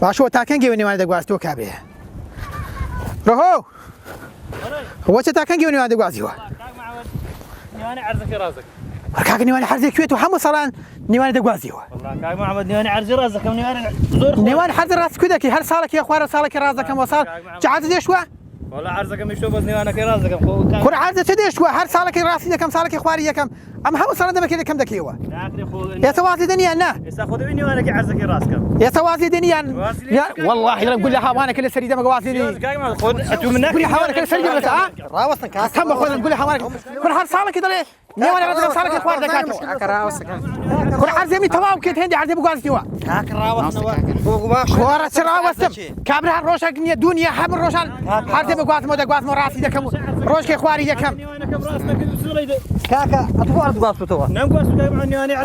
باشەوە تاکەنگی نێوان دەگواستەوە کابرێ ڕۆهۆ وەچە تاکەنگی نێوان دەگوازیوە نێوانی عەرزەکەی ڕازەکە کاک نێوانی حەرزێک کوێت و هەموو ساڵان نێوانی دەگوازیوە کاک محەممەد نێوانی عەرزی ڕازەکەم نێوان حەرز ڕاست کوێ دەکەی هەر ساڵێکی خوارە ساڵێکی ڕازەکەم وە ساڵ جەعات دێشوە وەڵا عەرزەکەم شتۆ بەس نێوانەکەی ڕازەکەم کوڕە عەرزە چ دێشوە هەر ساڵێکی ڕاستی دەکەم ساڵێکی خواری یەکەم ئەم هەموو ساڵە دەمەکەی دەکەم دەکەیەوە ئێستا وازی دەنیان نا ئێستا خۆ دەبی نێوانەکەی عەرزەکەی ڕاستکەم ئێستا وازی دەنیان والله لە گول لە هاوانەکە لە سەری دەمە وازی گولی هاوانەکە لە سەری دەمە ڕاوەستن کاتەم بە خۆدم گولی هاوانەکە کوڕ هەر ساڵێکی دەڵێ نێوانی ڕازەکەم ساڵێکی خوار دەکاتەوە کوڕ عەرزێمی تەواو بکەیت هێندی عەرزێ بگوازیتەوە کوڕە چ ڕاوەستم کابرا هەر ڕۆژێک نییە دونیا هەموو ڕۆژان عەرزێ بگوازمەوە دەگوازمەوە ڕاستی دەکەم ڕۆژێکی خواری دەکەم کاکە ئەتووە دەگواستەوە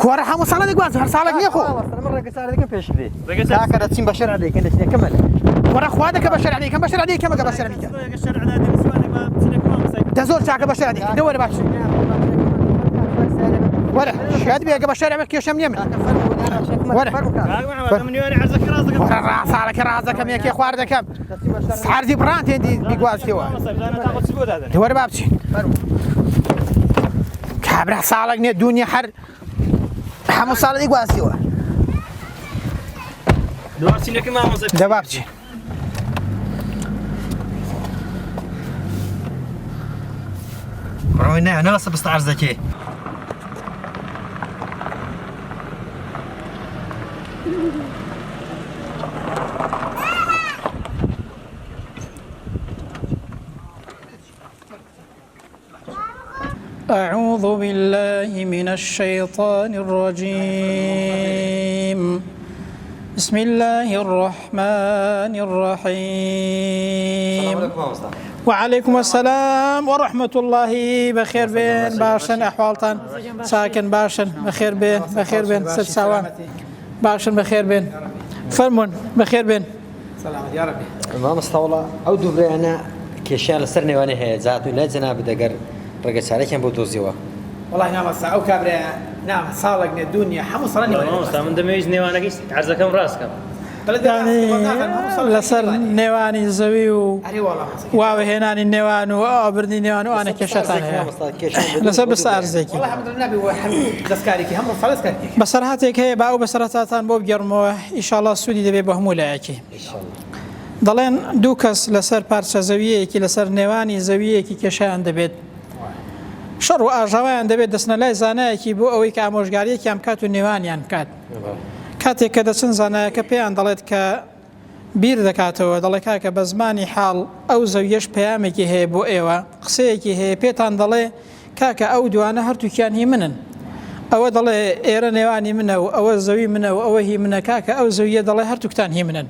کوڕە هەموو ساڵە دەگوازم هەر ساڵێک نییە خۆ ڕێگەسارەکە پێش دێ کاکە دەچین بە شەرع دەیکەن دەچینەکەمە کوڕە خوا دەکە بە شەرع دەیکەم بە شەرع دەیکەمەگە بە شەرع دیکە دە زۆر چاکە بە شەرع دەیکەن دەوەرە باش وەرە شاد بێگە بە شەرع کێشەم نییە من وەرە ساڵێکی ڕازەکەم یەکێ خوار دەکەم عەرزی بڕان تێندی بیگوازیتەوە وەرە با بچین کابرا ساڵێک نییە دنیا هەر هەموو ساڵە دیگوازیتەوە دەبا بچین ڕۆی نایە نەوەسە بستە عەرزەکەی أعوذ بالله من الشيطان الرجيم بسم الله الرحمن الرحيم وعليكم السلام ورحمة الله بخير بين باشن أحوالتان ساكن باشن بخير بين بخير بين ست سوام باشن بخير بين فرمون بخير بين سلامت يا ربي ما مستولا أو دوبري أنا كيشان لسر نواني هي ذاتو لا جناب دقر ڕێگەچارێکیان بۆ دۆزیەوە وڵی نامەسا ئەو کابرا نام ساڵێک نێ دنیا هەموو ساڵ من دەمەویست نێوانەکەی عەرزەکەم ڕاستکەم لەسەر نێوانی زەوی و واوەهێنانی نێوان و ئابردنی نێوان و ئانە کێشەتان هەیە لەسەر بستە عەرزێکی بەسەرهاتێک هەیە با ئەو بەسەرهاتاتان بۆ بگەڕمەوە ئیشاڵڵا سوودی دەبێت بە هەموو لایەکی دەڵێن دوو کەس لەسەر پارچە زەویەیەکی لەسەر نێوانی زەویەکی کێشیان دەبێت شەڕ و ئاژاوایان دەبێت دەستنە لای زانایەکی بۆ ئەوەی کە ئامۆژگاریەکیان بکات و نێوانیان بکات کاتێک کە دەچن زانایەکە پێیان دەڵێت کە بیر دەکاتەوە دەڵێ کاکە بە زمانی حاڵ ئەو زەویەش پەیامێکی هەیە بۆ ئێوە قسەیەکی هەیە پێتان دەڵێ کاکە ئەو دوانە هەردووکیان هی منن ئەوە دەڵێ ئێرە نێوانی منە و ئەوە زەوی منە و ئەوە هی منە کاکە ئەو زەویە دەڵێ هەردووکتان هی منن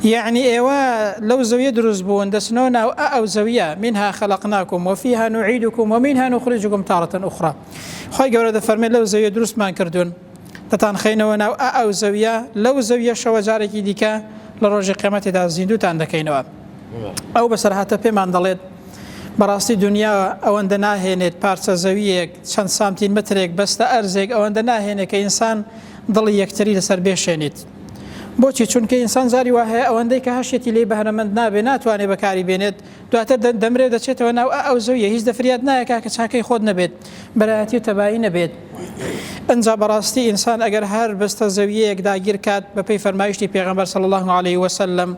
يعني إيوا لو زوية دروز بون دسنونا أو زوية منها خلقناكم وفيها نعيدكم ومنها نخرجكم تارة أخرى خوي قولة فرمي لو زوية دروز ما كردون تتان خينونا أو زوية لو زوية شوجارك ديكا لروج قيمة دا زيندو تاندكينوا أو بسرعة بمان ضليت براستي دنيا أو عندنا هنا بارسا زوية شان سامتين مترك بس تأرزق أو عندنا هنا كإنسان ضلي يكتري لسر بيشينيت بۆچی چونکە ئینسان زاری وهەیە ئەوەندەی کە هەشێتی لێ بەهرەمەند نابێ ناتوانێت بەکاری بێنێت دواتر دەمرێت دەچێتەوە ناو ئەو زەویە هیچ دەفریاد نایە کە چاکەی خۆت نەبێت بەرایەتی و تەبایی نەبێت ئەنجا بەڕاستی ئینسان ئەگەر هەر بەستە زەویەیەک داگیر کات بەپێی فەرمایشتی پێغەمبەر صلی الله علیه وسلم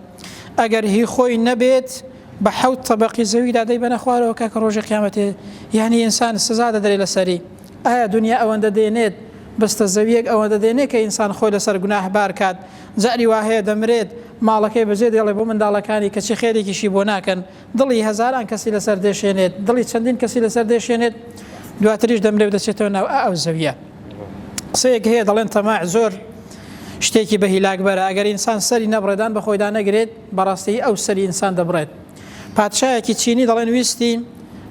ئەگەر هی خۆی نەبێت بە حەوت طەبەقی زەویدا دەیبەنە خوارەوە کە ڕۆژی قیامەتێ یعنی ئینسان سزا دەدرێت لەسەری ئایا دنیا ئەوەندە دێنێت بەستە زەویەک ئەوەندە دێنێت کە ئینسان خۆی لەسەر گوناه بار کات زاری وهەیە دەمرێت ماڵەکەی بەجێ دێڵێ بۆ منداڵەکانی کەچی خێرێکیشی بۆ ناکەن دڵی هەزاران کەسی لەسەر دێشێنێت دڵی چەندین کەسی لەسەر دێشێنێت دواتریش دەمرێت دەچێتەوە ناو ئەو زەویە قسەیەک هەیە دەڵێن تەماع زۆر شتێکی بە هیلاکبەرە ئەگەر ئینسان سەری نەبڕێدان بە خۆیدا نەگرێت بەڕاستی ئەو سەری ئینسان دەبڕێت پادشایەکی چینی دەڵێن ویستی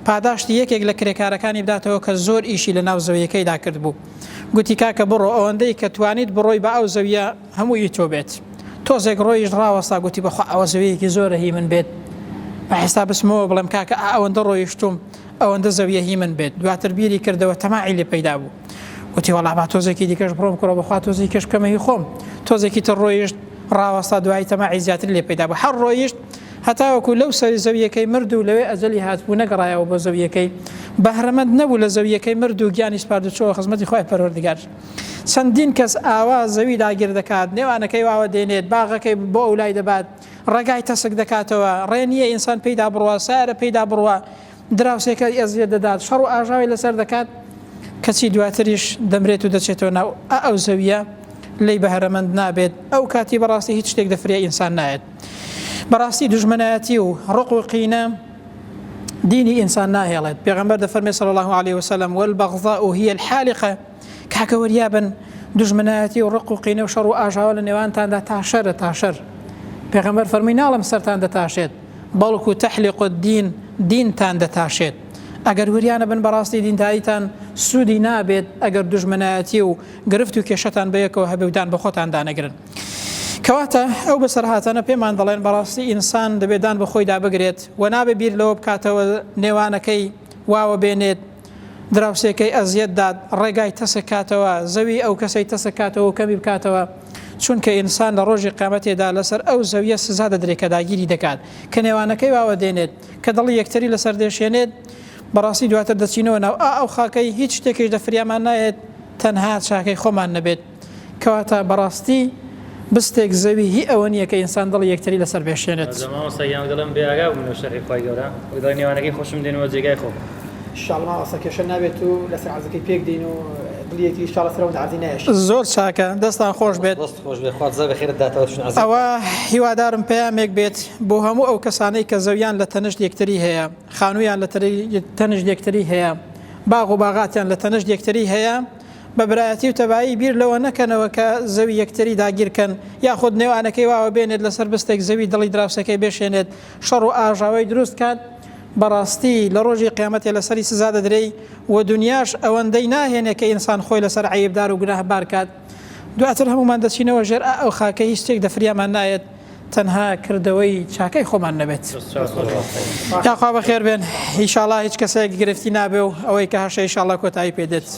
پاداشتی یەکێک لە کرێکارەکانی بداتەوە کە زۆر ئیشی لە ناو زەویەکەیدا کرد بوو گوتی کاکە بڕۆ ئەوەندەی کە توانیت بڕۆی بە ئەو زەویە هەمووی تۆ بێت تۆزێک ڕۆیش ڕاوەستا گوتی بەخوا ئەوە زەویەکی زۆرە هی من بێت بە حساب بسمەوە بڵێم کاکە ئەوەندە ڕۆیشتوم ئەوەندە زەویە هی من بێت دواتر بیری کردەوە تەماعی لێ پەیدا بوو گوتی وەڵا با تۆزێکی دیکەش بڕۆم کوڕە بەخوا تۆزێکی کەش کەمەهی خۆم تۆزێکی تر ڕۆیشت ڕاوەستا دوای تەماعی زیاتر لێ پەیدا بوو هەر ڕۆیشت هەتاوەکو لەو سەری زەویەکەی مرد و لەوێ ئەجەلی هاتبوو نەگەڕایەوە بۆ زەویەکەی بەهرەمەند نەبوو لە زەویەکەی مرد و گیانی سپاردوچەوە خزمەتی خۆی پەروەردگار چەندین کەس ئاوا زەوی داگیر دەکات نێوانەکەی واوە دێنێت باغەکەی بۆ ئەولای دەبات ڕێگای تەسک دەکاتەوە ڕێنیە ئینسان پێیدا بڕوە سارە پێیدا بڕوە دراوسێکە ئەزیێت دەدات شەڕ و ئاژاوی لەسەر دەکات کەچی دواتریش دەمرێت و دەچێتەوە ناو ئەو زەویە لی بەهرەمەند نابێت ئەو کاتی بەڕاستی هیچ شتێک دەفرێ ئینسان نایێت بەڕاستی دوژمنایەتی و ڕق و قینە دینی ئینسان ناهێڵێت پێغەمبەر دەفەرمێ صلی الله عليه وسلم والبغضاء هي الحالقة کاکە وەریابن دوژمنایەتی و ڕق و قینە و شەڕ و ئاژاوە لە نێوانتاندا تاشەرە تاشەر پێغەمبەر فەرمووی ناڵم سەرتان دەتاشێت بەڵکو تەحلیق الدین دینتان دەتاشێت ئەگەر وریانە بن بەڕاستی دینتاییتان سوودی نابێت ئەگەر دوژمنایەتی و گرفت و کێشەتان بەیەکەوە هەبێودان بە خۆتان دانەگرن کەواتە ئەو بەسەرهاتانە پێمان دەڵێن بەڕاستی ئینسان دەبێدان بە خۆی دابگرێت و نابێ بیر لەوە بکاتەوە نێوانەکەی واوە بێنێت دراوسێکەی ئەزیەت داد ڕێگای تەسکاتەوە زەوی ئەو کەسەی تەسکاتەوە و کەمی بکاتەوە چونکە ئینسان لە ڕۆژی قیامەتێدا لەسەر ئەو زەویە سزا دەدرێت کە داگیری دەکات کە نێوانەکەی واوە دێنێت کە دڵی یەکتری لەسەر دێشێنێت بەڕاستی دواتر دەچینەوە ناو ئەو خاکەی هیچ شتێکیش دەفریامان نایێت تەنها چاکەی خۆمان نەبێت کەواتە بەڕاستی بستێک زەوی هی ئەوە نییە کە ئینسان دڵی یەکتری لەسەر بێشێنێت زەماوەسەیان دڵم بێئاگا بوون لە شەڕی خۆی گەورە و دڵی نێوانەکەی خۆشم دێنەوە جێگای خۆ ئینشاءالله ئەسا کێشە نابێت و لەسەر عەرزەکەی پێک دێن و دڵیەکی ئینشاءالله سەرەوەند عەرزی نایەش زۆر چاکە دەستان خۆش بێت ئەوە هیوادارم پەیامێک بێت بۆ هەموو ئەو کەسانەی کە زەویان لە تەنشت یەکتری هەیە خانوویان لە تەنشت یەکتری هەیە باغ و باغاتیان لە تەنشت یەکتری هەیە بە برایەتی و تەبایی بیر لەوە نەکەنەوە کە زەوی یەکتری داگیرکەن یاخود نێوانەکەی واوە بێنێت لەسەر بستێک زەوی دڵی دراوسەکەی بێشێنێت شەڕ و ئاژاوی دروست کات بەڕاستی لە ڕۆژی قیامەتێ لەسەری سزا دەدرێ و دنیاش ئەوەندەی ناهێنێت کە ئینسان خۆی لەسەر عیبدار و گوناهبار کات دواتر هەمومان دەچینەوە ژێر ئەو خاکە هیچ شتێک دەفریامان نایەت تەنها کردەوەی چاکەی خۆمان نەبێت یاخوا بەخێر بێن ئینشاءالله هیچ کەسێک گرفتی نابێ و ئەوەی کە هەشە ئینشاءالله کۆتایی پێدێت